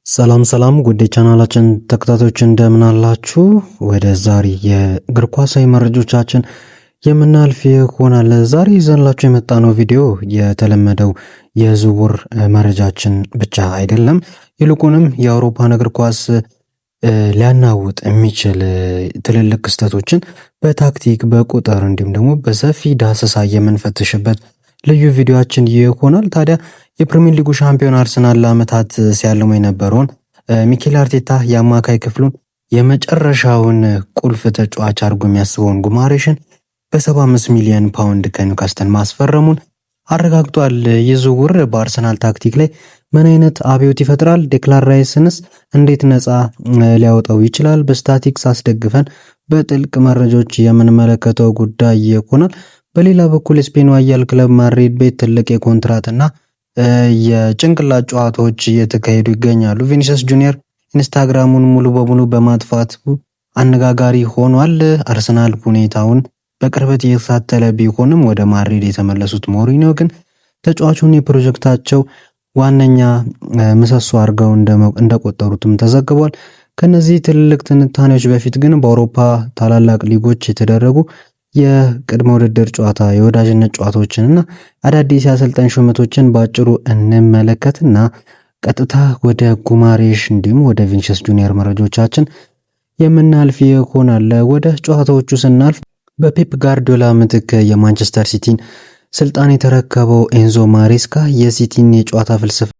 ሰላም ጉድ ቻናላችን ተከታታዮች እንደምን አላችሁ? ወደ ዛሬ የእግር ኳሳዊ መረጃዎቻችን የምናልፍ ይሆናል። ዛሬ ይዘንላችሁ የመጣነው ቪዲዮ የተለመደው የዝውውር መረጃችን ብቻ አይደለም፣ ይልቁንም የአውሮፓን እግር ኳስ ሊያናውጥ የሚችል ትልልቅ ክስተቶችን በታክቲክ በቁጥር እንዲሁም ደግሞ በሰፊ ዳሰሳ የምንፈትሽበት ልዩ ቪዲዮአችን ይሆናል። ታዲያ የፕሪሚየር ሊጉ ሻምፒዮን አርሰናል ለዓመታት ሲያልሙ የነበረውን ሚኬል አርቴታ የአማካይ ክፍሉን የመጨረሻውን ቁልፍ ተጫዋች አድርጎ የሚያስበውን ጉማሬሽን በ75 ሚሊዮን ፓውንድ ከኒውካስትል ማስፈረሙን አረጋግጧል። ይህ ዝውውር በአርሰናል ታክቲክ ላይ ምን አይነት አብዮት ይፈጥራል? ዴክላን ራይስንስ እንዴት ነፃ ሊያወጣው ይችላል? በስታቲክስ አስደግፈን በጥልቅ መረጃዎች የምንመለከተው ጉዳይ ይሆናል። በሌላ በኩል የስፔኑ ኃያል ክለብ ማድሪድ ቤት ትልቅ የኮንትራትና የጭንቅላት ጨዋታዎች እየተካሄዱ ይገኛሉ። ቪኒሲየስ ጁኒየር ኢንስታግራሙን ሙሉ በሙሉ በማጥፋት አነጋጋሪ ሆኗል። አርሰናል ሁኔታውን በቅርበት እየተከታተለ ቢሆንም ወደ ማድሪድ የተመለሱት ሞሪኒዮ ግን ተጫዋቹን የፕሮጀክታቸው ዋነኛ ምሰሶ አድርገው እንደቆጠሩትም ተዘግቧል። ከነዚህ ትልልቅ ትንታኔዎች በፊት ግን በአውሮፓ ታላላቅ ሊጎች የተደረጉ የቅድመ ውድድር ጨዋታ የወዳጅነት ጨዋታዎችንና አዳዲስ የአሰልጣኝ ሹመቶችን ባጭሩ እንመለከትና ቀጥታ ወደ ጉማሬሽ እንዲሁም ወደ ቪኒሲየስ ጁኒየር መረጃዎቻችን የምናልፍ ይሆናል። ወደ ጨዋታዎቹ ስናልፍ በፔፕ ጋርዲዮላ ምትክ የማንቸስተር ሲቲን ስልጣን የተረከበው ኤንዞ ማሬስካ የሲቲን የጨዋታ ፍልስፍና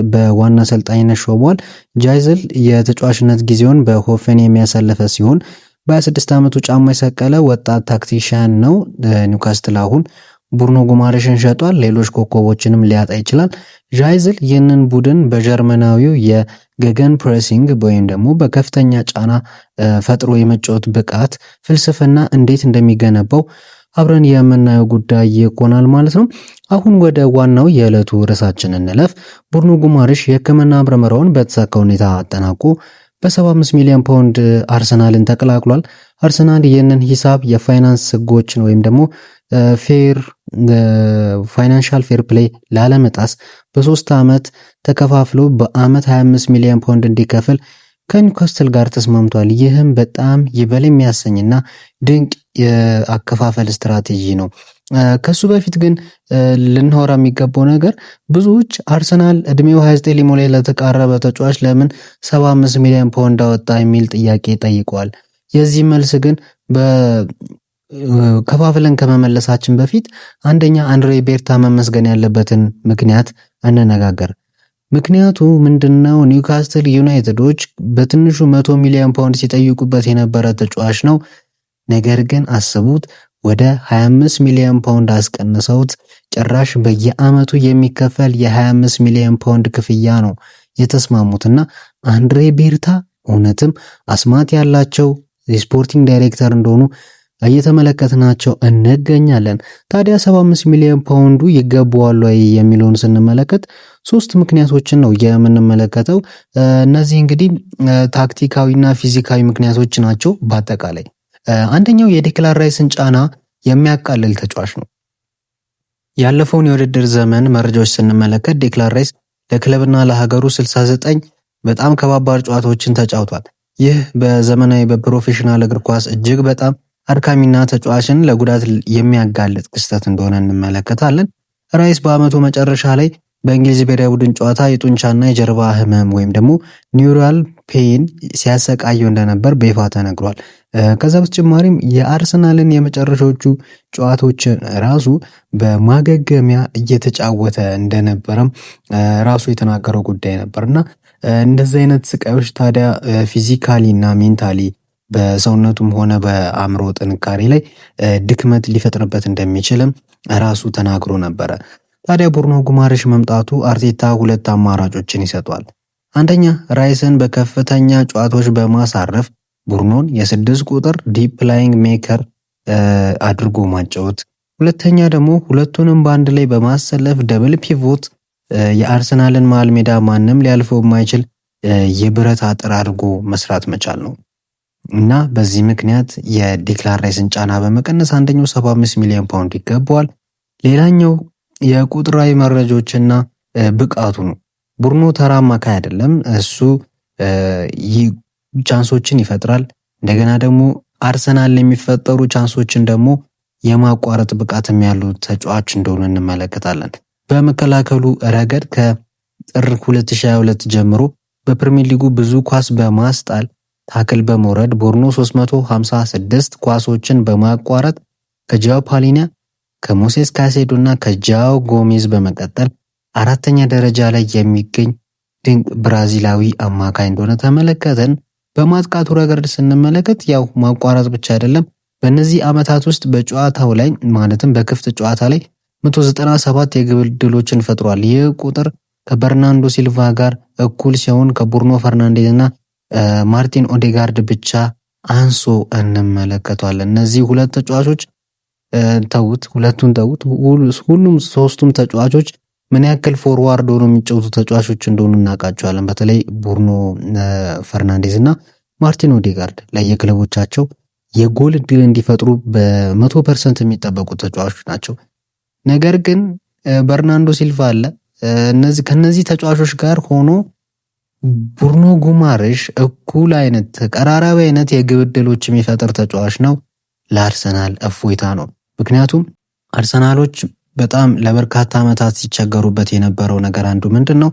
በዋና አሰልጣኝነት ሾሟል። ጃይዝል የተጫዋችነት ጊዜውን በሆፌን የሚያሳለፈ ሲሆን በ26 ዓመቱ ጫማ የሰቀለ ወጣት ታክቲሽያን ነው። ኒውካስትል አሁን ቡርኖ ጉማሬሽን ሸጧል። ሌሎች ኮከቦችንም ሊያጣ ይችላል። ጃይዝል ይህንን ቡድን በጀርመናዊው የገገን ፕሬሲንግ ወይም ደግሞ በከፍተኛ ጫና ፈጥሮ የመጫወት ብቃት ፍልስፍና እንዴት እንደሚገነባው አብረን የምናየው ጉዳይ ይሆናል ማለት ነው። አሁን ወደ ዋናው የዕለቱ ርዕሳችን እንለፍ። ቡርኖ ጉማሬሽ የሕክምና ምርመራውን በተሳካ ሁኔታ አጠናቆ በ75 ሚሊዮን ፓውንድ አርሰናልን ተቀላቅሏል። አርሰናል ይህንን ሂሳብ የፋይናንስ ሕጎችን ወይም ደግሞ ፋይናንሻል ፌር ፕሌይ ላለመጣስ በ3 ዓመት ተከፋፍሎ በአመት 25 ሚሊዮን ፓውንድ እንዲከፍል ከኒውካስትል ጋር ተስማምቷል። ይህም በጣም ይበል የሚያሰኝና ድንቅ የአከፋፈል ስትራቴጂ ነው። ከሱ በፊት ግን ልንሆራ የሚገባው ነገር ብዙዎች አርሰናል እድሜው 29 ሊሞላ ለተቃረበ ተጫዋች ለምን 75 ሚሊዮን ፓውንድ አወጣ የሚል ጥያቄ ጠይቀዋል። የዚህ መልስ ግን ከፋፍለን ከመመለሳችን በፊት አንደኛ አንድሬ ቤርታ መመስገን ያለበትን ምክንያት እንነጋገር። ምክንያቱ ምንድነው? ኒውካስትል ዩናይትዶች በትንሹ 100 ሚሊዮን ፓውንድ ሲጠይቁበት የነበረ ተጫዋች ነው። ነገር ግን አስቡት ወደ 25 ሚሊዮን ፓውንድ አስቀንሰውት ጭራሽ በየአመቱ የሚከፈል የ25 ሚሊዮን ፓውንድ ክፍያ ነው የተስማሙትና አንድሬ ቤርታ እውነትም አስማት ያላቸው የስፖርቲንግ ዳይሬክተር እንደሆኑ እየተመለከትናቸው እንገኛለን። ታዲያ 75 ሚሊዮን ፓውንዱ ይገባዋል ወይ የሚለውን ስንመለከት ሶስት ምክንያቶችን ነው የምንመለከተው። እነዚህ እንግዲህ ታክቲካዊና ፊዚካዊ ምክንያቶች ናቸው። በአጠቃላይ አንደኛው የዴክላን ራይስን ጫና የሚያቃልል ተጫዋች ነው። ያለፈውን የውድድር ዘመን መረጃዎች ስንመለከት ዴክላን ራይስ ለክለብና ለሀገሩ 69 በጣም ከባባድ ጨዋታዎችን ተጫውቷል። ይህ በዘመናዊ በፕሮፌሽናል እግር ኳስ እጅግ በጣም አድካሚና ተጫዋችን ለጉዳት የሚያጋልጥ ክስተት እንደሆነ እንመለከታለን። ራይስ በአመቱ መጨረሻ ላይ በእንግሊዝ ብሔራዊ ቡድን ጨዋታ የጡንቻና የጀርባ ህመም ወይም ደግሞ ኒውራል ፔን ሲያሰቃየው እንደነበር በይፋ ተነግሯል። ከዛ በተጨማሪም የአርሰናልን የመጨረሻዎቹ ጨዋታዎችን ራሱ በማገገሚያ እየተጫወተ እንደነበረም ራሱ የተናገረው ጉዳይ ነበርና እንደዚህ አይነት ስቃዮች ታዲያ ፊዚካሊ እና ሜንታሊ በሰውነቱም ሆነ በአእምሮ ጥንካሬ ላይ ድክመት ሊፈጥርበት እንደሚችልም ራሱ ተናግሮ ነበረ። ታዲያ ቡርኖ ጉማሬሽ መምጣቱ አርቴታ ሁለት አማራጮችን ይሰጧል። አንደኛ ራይስን በከፍተኛ ጨዋታዎች በማሳረፍ ቡርኖን የ6 ቁጥር ዲፕ ላይንግ ሜከር አድርጎ ማጫወት፣ ሁለተኛ ደግሞ ሁለቱንም በአንድ ላይ በማሰለፍ ደብል ፒቮት የአርሰናልን መሃል ሜዳ ማንም ሊያልፈው የማይችል የብረት አጥር አድርጎ መስራት መቻል ነው እና በዚህ ምክንያት የዴክላን ራይስን ጫና በመቀነስ አንደኛው 75 ሚሊዮን ፓውንድ ይገባዋል። ሌላኛው የቁጥራዊ መረጃዎችና ብቃቱ ነው። ቡርኖ ተራ አማካይ አይደለም። እሱ ቻንሶችን ይፈጥራል። እንደገና ደግሞ አርሰናል የሚፈጠሩ ቻንሶችን ደግሞ የማቋረጥ ብቃትም ያለው ተጫዋች እንደሆነ እንመለከታለን። በመከላከሉ ረገድ ከጥር 2022 ጀምሮ በፕሪሚየር ሊጉ ብዙ ኳስ በማስጣል ታክል በመውረድ ቡርኖ 356 ኳሶችን በማቋረጥ ከጃው ፓሊኒያ ከሞሴስ ካሴዶ እና ከጃው ጎሜዝ በመቀጠል አራተኛ ደረጃ ላይ የሚገኝ ድንቅ ብራዚላዊ አማካይ እንደሆነ ተመለከተን። በማጥቃቱ ረገድ ስንመለከት ያው ማቋረጥ ብቻ አይደለም። በእነዚህ ዓመታት ውስጥ በጨዋታው ላይ ማለትም በክፍት ጨዋታ ላይ 197 የግብ ዕድሎችን ፈጥሯል። ይህ ቁጥር ከበርናንዶ ሲልቫ ጋር እኩል ሲሆን ከቡርኖ ፈርናንዴዝ እና ማርቲን ኦዴጋርድ ብቻ አንሶ እንመለከቷለን። እነዚህ ሁለት ተጫዋቾች ሁለቱም ሶስቱም ተጫዋቾች ምን ያክል ፎርዋርድ ሆኖ የሚጫወቱ ተጫዋቾች እንደሆኑ እናውቃቸዋለን። በተለይ ቡርኖ ፈርናንዴዝ እና ማርቲን ኦዴጋርድ ለየክለቦቻቸው የጎል እድል እንዲፈጥሩ በ100% የሚጠበቁ ተጫዋቾች ናቸው። ነገር ግን በርናንዶ ሲልቫ አለ። ከነዚህ ተጫዋቾች ጋር ሆኖ ቡርኖ ጉማሬሽ እኩል አይነት ተቀራራቢ አይነት የግብ ዕድሎች የሚፈጥር ተጫዋች ነው። ለአርሰናል እፎይታ ነው። ምክንያቱም አርሰናሎች በጣም ለበርካታ ዓመታት ሲቸገሩበት የነበረው ነገር አንዱ ምንድነው?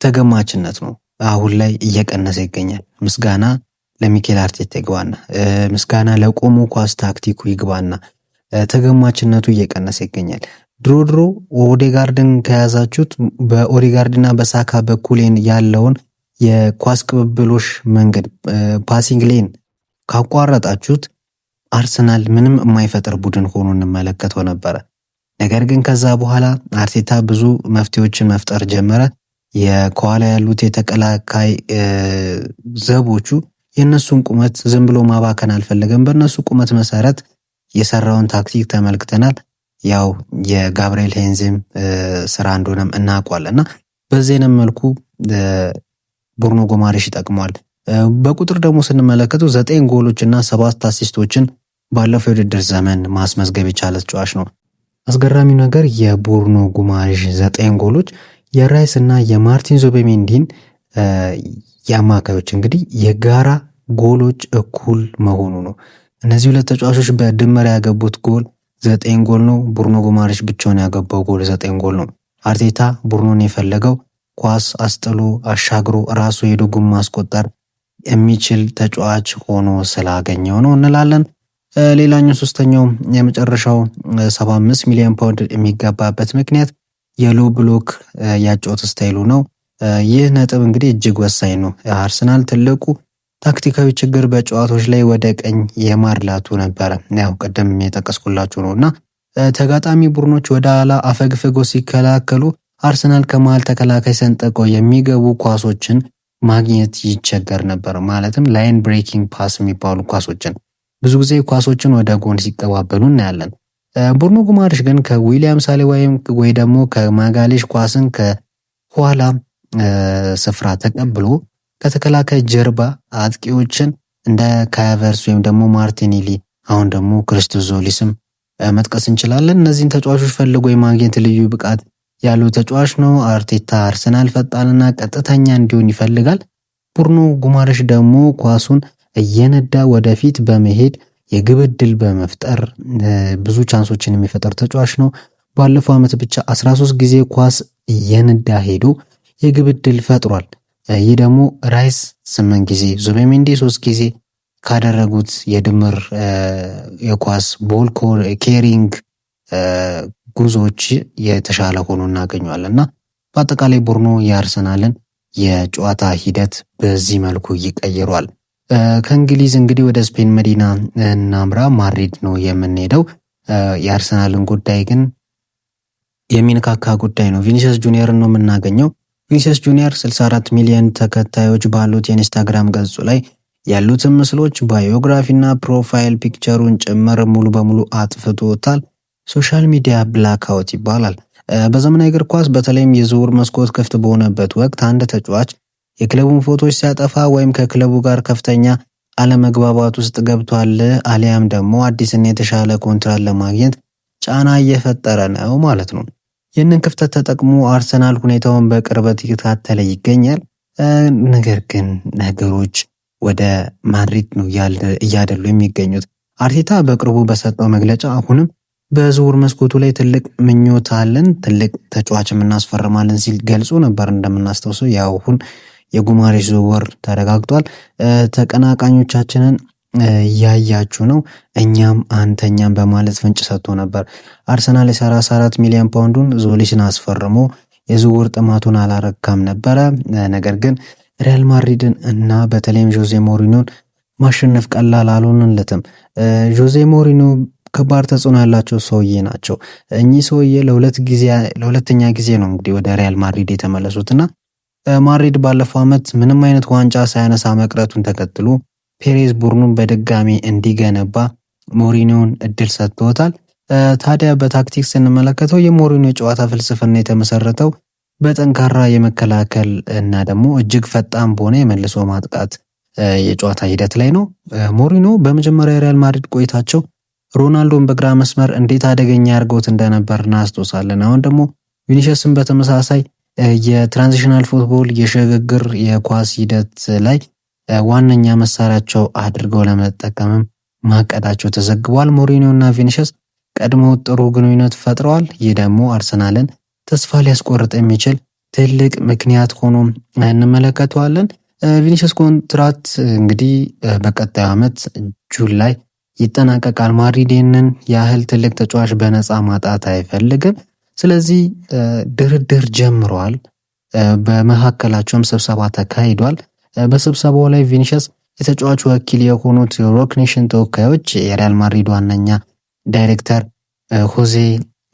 ተገማችነት ነው። አሁን ላይ እየቀነሰ ይገኛል። ምስጋና ለሚኬል አርቴታ ይግባና ምስጋና ለቆሙ ኳስ ታክቲኩ ይግባና ተገማችነቱ እየቀነሰ ይገኛል። ድሮ ኦዴጋርድን ከያዛችሁት በኦዴጋርድና በሳካ በኩል ያለውን የኳስ ቅብብሎሽ መንገድ ፓሲንግ ሌን ካቋረጣችሁት አርሰናል ምንም የማይፈጥር ቡድን ሆኖ እንመለከተው ነበረ። ነገር ግን ከዛ በኋላ አርቴታ ብዙ መፍትሄዎችን መፍጠር ጀመረ። ከኋላ ያሉት የተከላካይ ዘቦቹ የነሱን ቁመት ዝም ብሎ ማባከን አልፈለገም። በእነሱ ቁመት መሰረት የሰራውን ታክቲክ ተመልክተናል። ያው የጋብርኤል ሄንዝም ስራ እንደሆነም እናውቀዋለንና በዚህንም መልኩ ቡርኖ ጉማሬሽ ይጠቅመዋል። በቁጥር ደግሞ ስንመለከተው 9 ጎሎች እና 7 አሲስቶችን ባለፈው የውድድር ዘመን ማስመዝገብ የቻለ ተጫዋች ነው። አስገራሚው ነገር የቡርኖ ጉማሬሽ 9 ጎሎች የራይስ እና የማርቲን ዙቢሜንዲን የአማካዮች እንግዲህ የጋራ ጎሎች እኩል መሆኑ ነው። እነዚህ ሁለት ተጫዋቾች በድምር ያገቡት ጎል 9 ጎል ነው። ቡርኖ ጉማሬሽ ብቻውን ያገባው ጎል 9 ጎል ነው። አርቴታ ቡርኖን የፈለገው ኳስ አስጥሎ አሻግሮ ራሱ ሄዶ ጎል ማስቆጠር የሚችል ተጫዋች ሆኖ ስላገኘው ነው እንላለን። ሌላኛው ሶስተኛው የመጨረሻው 75 ሚሊዮን ፓውንድ የሚገባበት ምክንያት የሎ ብሎክ ያጫወት ስታይሉ ነው። ይህ ነጥብ እንግዲህ እጅግ ወሳኝ ነው። አርሰናል ትልቁ ታክቲካዊ ችግር በጨዋታዎች ላይ ወደ ቀኝ የማርላቱ ነበረ። ያው ቀደም የጠቀስኩላችሁ ነውና ተጋጣሚ ቡድኖች ወደ ኋላ አፈግፍገው ሲከላከሉ አርሰናል ከመሃል ተከላካይ ሰንጠቀው የሚገቡ ኳሶችን ማግኘት ይቸገር ነበር። ማለትም ላይን ብሬኪንግ ፓስ የሚባሉ ኳሶችን ብዙ ጊዜ ኳሶችን ወደ ጎን ሲቀባበሉ እናያለን። ቡርኖ ጉማሬሽ ግን ከዊሊያም ሳሊባ ወይ ደግሞ ከማጋሌሽ ኳስን ከኋላ ስፍራ ተቀብሎ ከተከላካይ ጀርባ አጥቂዎችን እንደ ካቨርስ ወይም ደግሞ ማርቲኔሊ አሁን ደግሞ ክርስቶስ ዞሊስም መጥቀስ እንችላለን። እነዚህን ተጫዋቾች ፈልጎ የማግኘት ልዩ ብቃት ያለው ተጫዋች ነው። አርቴታ አርሰናል ፈጣንና ቀጥተኛ እንዲሆን ይፈልጋል። ብሩኖ ጉማሬሽ ደግሞ ኳሱን እየነዳ ወደፊት በመሄድ የግብ ዕድል በመፍጠር ብዙ ቻንሶችን የሚፈጠር ተጫዋች ነው። ባለፈው ዓመት ብቻ 13 ጊዜ ኳስ እየነዳ ሄዶ የግብ ዕድል ፈጥሯል። ይህ ደግሞ ራይስ 8 ጊዜ፣ ዙቤሜንዲ 3 ጊዜ ካደረጉት የድምር የኳስ ቦል ኬሪንግ ጉዞዎች የተሻለ ሆኖ እናገኘዋለን እና በአጠቃላይ ብሩኖ የአርሰናልን የጨዋታ ሂደት በዚህ መልኩ ይቀይሯል። ከእንግሊዝ እንግዲህ ወደ ስፔን መዲና እናምራ። ማድሪድ ነው የምንሄደው። የአርሰናልን ጉዳይ ግን የሚነካካ ጉዳይ ነው። ቪኒሲየስ ጁኒየርን ነው የምናገኘው። ቪኒሲየስ ጁኒየር 64 ሚሊዮን ተከታዮች ባሉት የኢንስታግራም ገጹ ላይ ያሉትን ምስሎች ባዮግራፊና ፕሮፋይል ፒክቸሩን ጭምር ሙሉ በሙሉ አጥፍቶታል። ሶሻል ሚዲያ ብላክአውት ይባላል። በዘመናዊ እግር ኳስ በተለይም የዝውውር መስኮት ክፍት በሆነበት ወቅት አንድ ተጫዋች የክለቡን ፎቶዎች ሲያጠፋ ወይም ከክለቡ ጋር ከፍተኛ አለመግባባት ውስጥ ገብቷል አሊያም ደግሞ አዲስና የተሻለ ኮንትራት ለማግኘት ጫና እየፈጠረ ነው ማለት ነው። ይህንን ክፍተት ተጠቅሞ አርሰናል ሁኔታውን በቅርበት እየተከታተለ ይገኛል። ነገር ግን ነገሮች ወደ ማድሪድ ነው እያደሉ የሚገኙት። አርቴታ በቅርቡ በሰጠው መግለጫ አሁንም በዝውውር መስኮቱ ላይ ትልቅ ምኞት አለን፣ ትልቅ ተጫዋችም እናስፈርማለን ሲል ገልጾ ነበር። እንደምናስታውሰው ያው አሁን የጉማሬሽ ዝውውር ተረጋግጧል። ተቀናቃኞቻችንን እያያችሁ ነው፣ እኛም አንተኛም በማለት ፍንጭ ሰጥቶ ነበር። አርሰናል የ34 ሚሊዮን ፓውንዱን ዞሊስን አስፈርሞ የዝውውር ጥማቱን አላረካም ነበረ። ነገር ግን ሪያል ማድሪድን እና በተለይም ጆዜ ሞሪኖን ማሸነፍ ቀላል አልሆነለትም። ጆዜ ሞሪኖ ከባድ ተጽዕኖ ያላቸው ሰውዬ ናቸው። እኚህ ሰውዬ ለሁለተኛ ጊዜ ነው እንግዲህ ወደ ሪያል ማድሪድ የተመለሱትና ማድሪድ ባለፈው ዓመት ምንም አይነት ዋንጫ ሳያነሳ መቅረቱን ተከትሎ ፔሬዝ ቡድኑን በድጋሚ እንዲገነባ ሞሪኒዮን እድል ሰጥቶታል። ታዲያ በታክቲክ ስንመለከተው የሞሪኒዮ የጨዋታ ፍልስፍና የተመሰረተው በጠንካራ የመከላከል እና ደግሞ እጅግ ፈጣን በሆነ የመልሶ ማጥቃት የጨዋታ ሂደት ላይ ነው። ሞሪኒዮ በመጀመሪያ የሪያል ማድሪድ ቆይታቸው ሮናልዶን በግራ መስመር እንዴት አደገኛ ያርገውት እንደነበር እናስታውሳለን። አሁን ደግሞ ቪኒሲየስን በተመሳሳይ የትራንዚሽናል ፉትቦል የሽግግር የኳስ ሂደት ላይ ዋነኛ መሳሪያቸው አድርገው ለመጠቀምም ማቀዳቸው ተዘግቧል። ሞሪኒዮ እና ቪኒሲየስ ቀድሞ ጥሩ ግንኙነት ፈጥረዋል። ይህ ደግሞ አርሰናልን ተስፋ ሊያስቆርጥ የሚችል ትልቅ ምክንያት ሆኖ እንመለከተዋለን። ቪኒሲየስ ኮንትራት እንግዲህ በቀጣዩ ዓመት ጁን ላይ ይጠናቀቃል። ማድሪድ ይህንን ያህል ትልቅ ተጫዋች በነፃ ማጣት አይፈልግም። ስለዚህ ድርድር ጀምረዋል። በመካከላቸውም ስብሰባ ተካሂዷል። በስብሰባው ላይ ቪኒሲየስ የተጫዋቹ ወኪል የሆኑት ሮክ ኔሽን ተወካዮች የሪያል ማድሪድ ዋነኛ ዳይሬክተር ሆዜ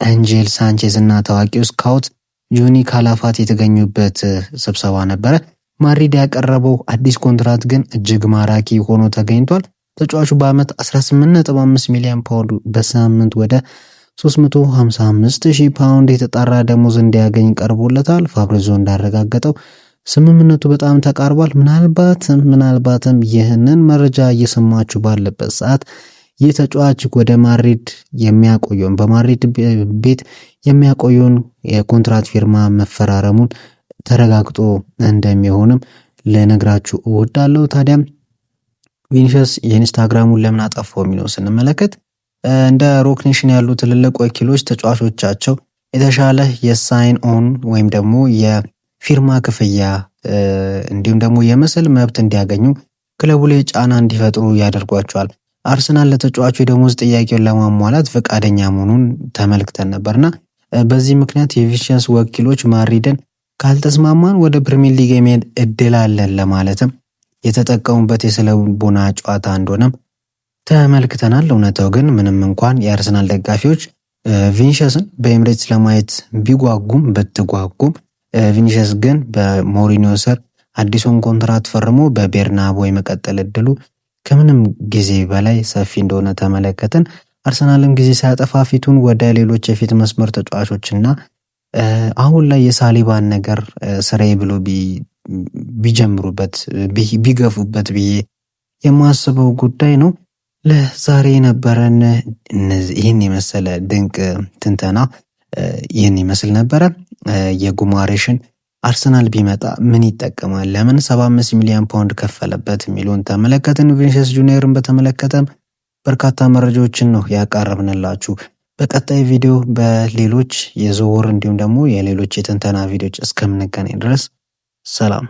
አንጄል ሳንቼዝ እና ታዋቂው ስካውት ጆኒ ካላፋት የተገኙበት ስብሰባ ነበረ። ማድሪድ ያቀረበው አዲስ ኮንትራት ግን እጅግ ማራኪ ሆኖ ተገኝቷል። ተጫዋቹ በአመት 18.5 ሚሊዮን ፓውንድ በሳምንት ወደ 355,000 ፓውንድ የተጣራ ደሞዝ እንዲያገኝ ቀርቦለታል። ፋብሪዞ እንዳረጋገጠው ስምምነቱ በጣም ተቃርቧል። ምናልባትም ይህንን መረጃ እየሰማችሁ ባለበት ሰዓት ይህ ተጫዋች ወደ ማድሪድ የሚያቆየውን በማድሪድ ቤት የሚያቆየውን የኮንትራት ፊርማ መፈራረሙን ተረጋግጦ እንደሚሆንም ልነግራችሁ እወዳለሁ። ታዲያም ቪኒሲየስ የኢንስታግራሙን ለምን አጠፋው የሚለው ስንመለከት እንደ ሮክ ኔሽን ያሉ ትልልቅ ወኪሎች ተጫዋቾቻቸው የተሻለ የሳይን ኦን ወይም ደግሞ የፊርማ ክፍያ እንዲሁም ደግሞ የምስል መብት እንዲያገኙ ክለቡ ላይ ጫና እንዲፈጥሩ ያደርጓቸዋል። አርሰናል ለተጫዋቹ የደሞዝ ጥያቄውን ለማሟላት ፈቃደኛ መሆኑን ተመልክተን ነበርና በዚህ ምክንያት የቪኒሲየስ ወኪሎች ማድሪድን ካልተስማማን ወደ ፕሪሚየር ሊግ የሚሄድ እድል አለን ለማለትም የተጠቀሙበት የስለቦና ጨዋታ እንደሆነም ተመልክተናል። እውነታው ግን ምንም እንኳን የአርሰናል ደጋፊዎች ቪኒሲየስን በኤምሬትስ ለማየት ቢጓጉም ቪኒሲየስ ግን በሞሪኒዮ ስር አዲሱን ኮንትራት ፈርሞ በቤርናቦ የመቀጠል እድሉ ከምንም ጊዜ በላይ ሰፊ እንደሆነ ተመለከትን። አርሰናልም ጊዜ ሳያጠፋ ፊቱን ወደ ሌሎች የፊት መስመር ተጫዋቾችና አሁን ላይ የሳሊባን ነገር ስራዬ ብሎ ቢጀምሩበት ቢገፉበት ብዬ የማስበው ጉዳይ ነው። ለዛሬ ነበረን ይህን የመሰለ ድንቅ ትንተና ይህን ይመስል ነበረ። የጉማሬሽን አርሰናል ቢመጣ ምን ይጠቀማል፣ ለምን 75 ሚሊዮን ፓውንድ ከፈለበት የሚሉን ተመለከትን። ቪኒሲየስ ጁኒየርን በተመለከተም በርካታ መረጃዎችን ነው ያቀረብንላችሁ። በቀጣይ ቪዲዮ በሌሎች የዝውውር እንዲሁም ደግሞ የሌሎች የትንተና ቪዲዮዎች እስከምንገናኝ ድረስ ሰላም።